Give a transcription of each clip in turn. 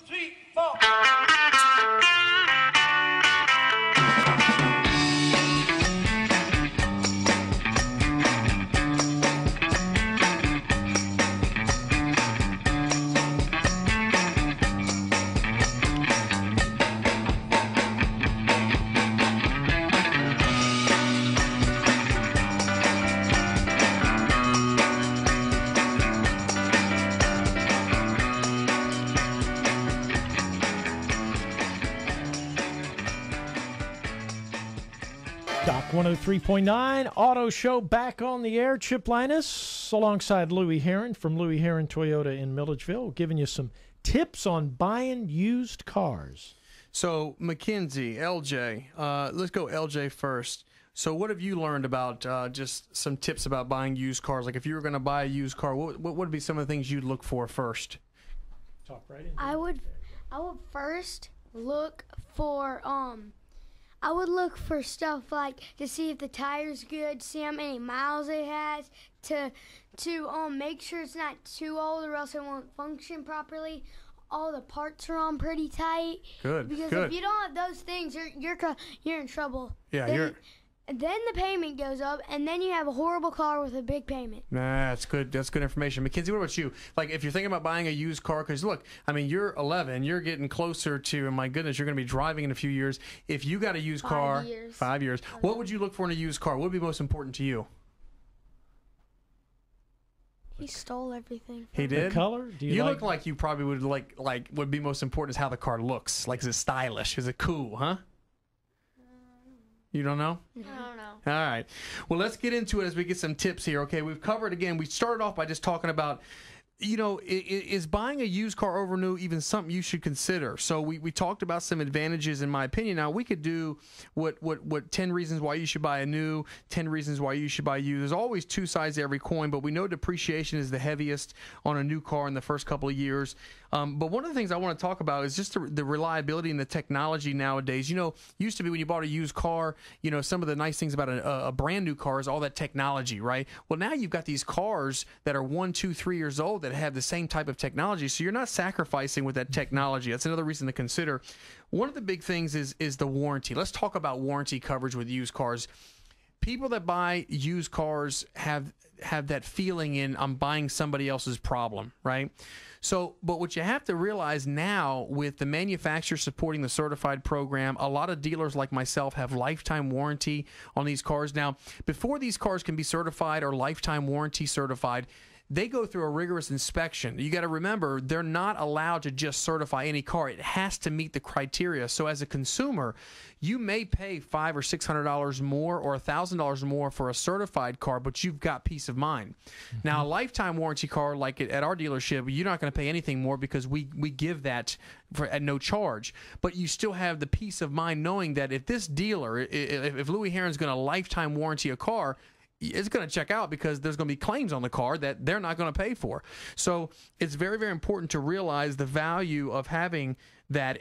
3, 4. Doc 103.9 Auto Show back on the air. Chip Lyness alongside Louie Herron from Louie Herron Toyota in Milledgeville, giving you some tips on buying used cars. So, Mackenzie, LJ, let's go LJ first. So what have you learned about just some tips about buying used cars? Like if you were going to buy a used car, what would be some of the things you'd look for first? Talk right into I would first look for I would look for stuff like to see if the tire's good, see how many miles it has, to make sure it's not too old or else it won't function properly. All the parts are on pretty tight. Good. Because good. if you don't have those things, you're in trouble. Yeah, Then the payment goes up, and then you have a horrible car with a big payment. Nah, that's good. That's good information. Mackenzie, what about you? Like, if you're thinking about buying a used car, because look, I mean, you're 11, you're getting closer to, and my goodness, you're going to be driving in a few years. If you got a used car, 5 years, what would you look for in a used car? What would be most important to you? He stole everything. He did? The color? Do you look like you probably would like would be most important is how the car looks. Like, is it stylish? Is it cool, huh? You don't know? I don't know. All right. Well, let's get into it as we get some tips here. Okay, we've covered, again, we started off by just talking about, you know, is buying a used car over new even something you should consider? So we talked about some advantages, in my opinion. Now, we could do what 10 reasons why you should buy a new, 10 reasons why you should buy used. There's always two sides to every coin, but we know depreciation is the heaviest on a new car in the first couple of years. But one of the things I want to talk about is just the reliability and the technology nowadays. You know, used to be when you bought a used car, you know, some of the nice things about a brand new car is all that technology, right? Well, now you've got these cars that are 1, 2, 3 years old that have the same type of technology, so you're not sacrificing with that technology. That's another reason to consider. One of the big things is the warranty. Let's talk about warranty coverage with used cars. People that buy used cars have that feeling in, I'm buying somebody else's problem, right? So, but what you have to realize now, with the manufacturer supporting the certified program, a lot of dealers like myself have lifetime warranty on these cars. Now, before these cars can be certified or lifetime warranty certified, they go through a rigorous inspection. You got to remember, they're not allowed to just certify any car. It has to meet the criteria. So as a consumer, you may pay $500 or $600 more or $1,000 more for a certified car, but you've got peace of mind. Mm-hmm. Now, a lifetime warranty car, like at our dealership, you're not going to pay anything more because we give that at no charge. But you still have the peace of mind knowing that if this dealer, if Louie Herron's going to lifetime warranty a car, it's going to check out because there's going to be claims on the car that they're not going to pay for. So it's very, very important to realize the value of having that.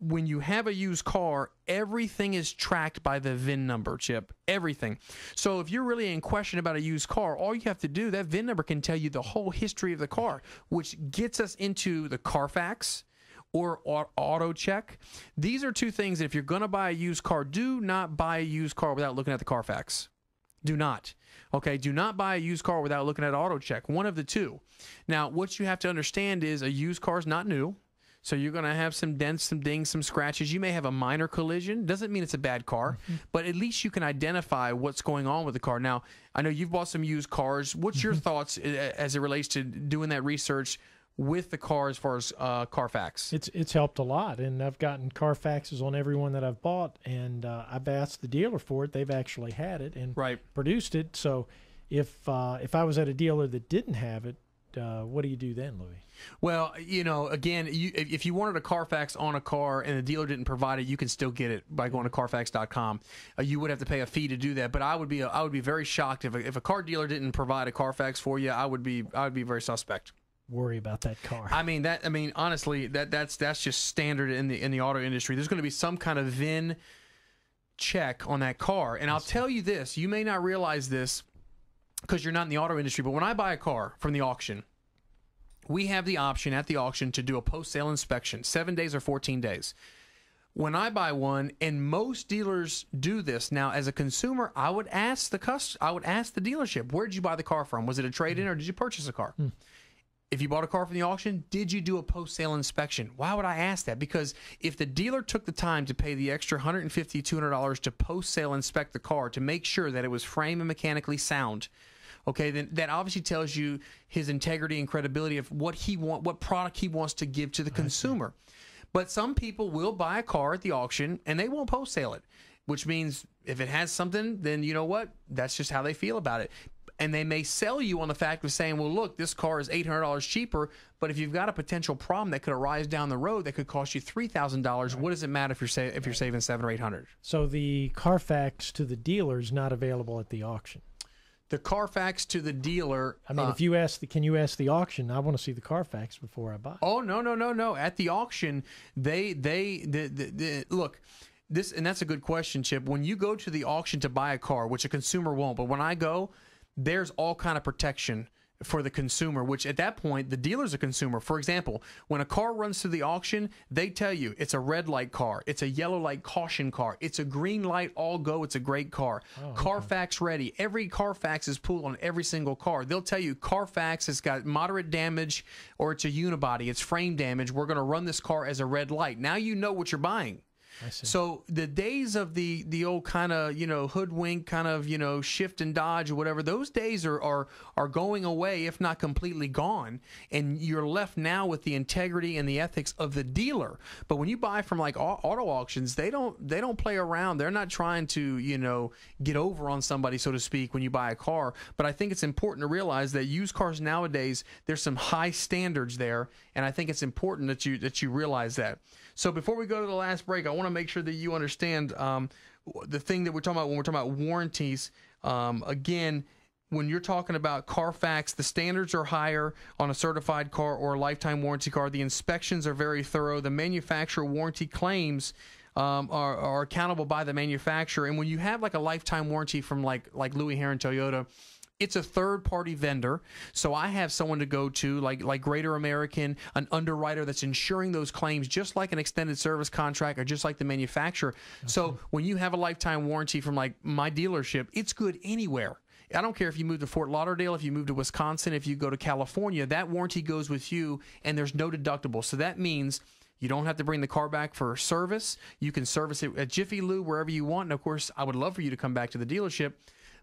When you have a used car, everything is tracked by the VIN number, Chip. Everything. So if you're really in question about a used car, all you have to do, that VIN number can tell you the whole history of the car, which gets us into the Carfax or auto check. These are two things that if you're going to buy a used car, do not buy a used car without looking at the Carfax. Do not. Okay, do not buy a used car without looking at auto check. One of the two. Now, what you have to understand is a used car is not new. So you're going to have some dents, some dings, some scratches. You may have a minor collision. Doesn't mean it's a bad car, but at least you can identify what's going on with the car. Now, I know you've bought some used cars. What's your thoughts as it relates to doing that research with the car as far as Carfax? It's helped a lot, and I've gotten Carfaxes on every one that I've bought, and I've asked the dealer for it. They've actually had it and produced it. So if I was at a dealer that didn't have it, what do you do then, Louie? Well, you know, again, if you wanted a Carfax on a car and the dealer didn't provide it, you can still get it by going to Carfax.com. You would have to pay a fee to do that, but I would be very shocked if a car dealer didn't provide a Carfax for you. I would be very suspect. Worry about that car. Honestly, that's just standard in the auto industry. There's going to be some kind of VIN check on that car, and I'll tell you this: you may not realize this because you're not in the auto industry, but when I buy a car from the auction, we have the option at the auction to do a post-sale inspection, 7 days or 14 days. When I buy one, and most dealers do this now, as a consumer, I would ask the dealership, where did you buy the car from? Was it a trade-in or did you purchase a car? If you bought a car from the auction, did you do a post-sale inspection? Why would I ask that? Because if the dealer took the time to pay the extra $150, $200 to post-sale inspect the car to make sure that it was frame and mechanically sound, okay, then that obviously tells you his integrity and credibility of what product he wants to give to the consumer. But some people will buy a car at the auction and they won't post sale it, which means if it has something, then you know what? That's just how they feel about it. And they may sell you on the fact of saying, well, look, this car is $800 cheaper, but if you've got a potential problem that could arise down the road that could cost you $3,000, what does it matter if you're saving $700 or $800? So the Carfax to the dealer is not available at the auction. The Carfax to the dealer. I mean, if you ask can you ask the auction? I want to see the Carfax before I buy. Oh, no. At the auction, they look. This, and that's a good question, Chip. When you go to the auction to buy a car, which a consumer won't, but when I go, there's all kind of protection for the consumer, which at that point, the dealer's a consumer. For example, when a car runs through the auction, they tell you it's a red light car, it's a yellow light caution car, it's a green light all go, it's a great car. Carfax ready. Every Carfax is pulled on every single car. They'll tell you Carfax has got moderate damage or it's a unibody, it's frame damage. We're going to run this car as a red light. Now you know what you're buying. So the days of the old kind of, hoodwink, kind of, shift and dodge or whatever, those days are going away, if not completely gone. And you're left now with the integrity and the ethics of the dealer. But when you buy from like auto auctions, they don't play around. They're not trying to, get over on somebody, so to speak, when you buy a car. But I think it's important to realize that used cars nowadays, there's some high standards there. And I think it's important that you realize that. So before we go to the last break, I want to make sure that you understand the thing that we're talking about when we're talking about warranties. Again, when you're talking about Carfax, the standards are higher on a certified car or a lifetime warranty car. The inspections are very thorough. The manufacturer warranty claims are accountable by the manufacturer. And when you have like a lifetime warranty from like Louie, Herron, Toyota, it's a third-party vendor, so I have someone to go to, like Greater American, an underwriter that's insuring those claims, just like an extended service contract or just like the manufacturer. Okay. So when you have a lifetime warranty from like my dealership, it's good anywhere. I don't care if you move to Fort Lauderdale, if you move to Wisconsin, if you go to California, that warranty goes with you, and there's no deductible. So that means you don't have to bring the car back for service. You can service it at Jiffy Lube, wherever you want. And, of course, I would love for you to come back to the dealership.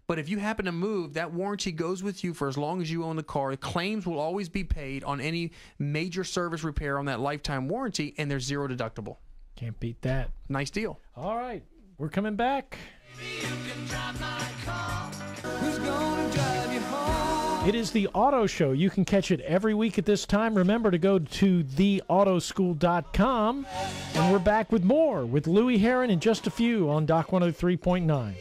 But if you happen to move, that warranty goes with you for as long as you own the car. Claims will always be paid on any major service repair on that lifetime warranty, and there's zero deductible. Can't beat that. Nice deal. All right. We're coming back. It is the Auto Show. You can catch it every week at this time. Remember to go to theautoschool.com. And we're back with more with Louie Herron in just a few on Doc 103.9.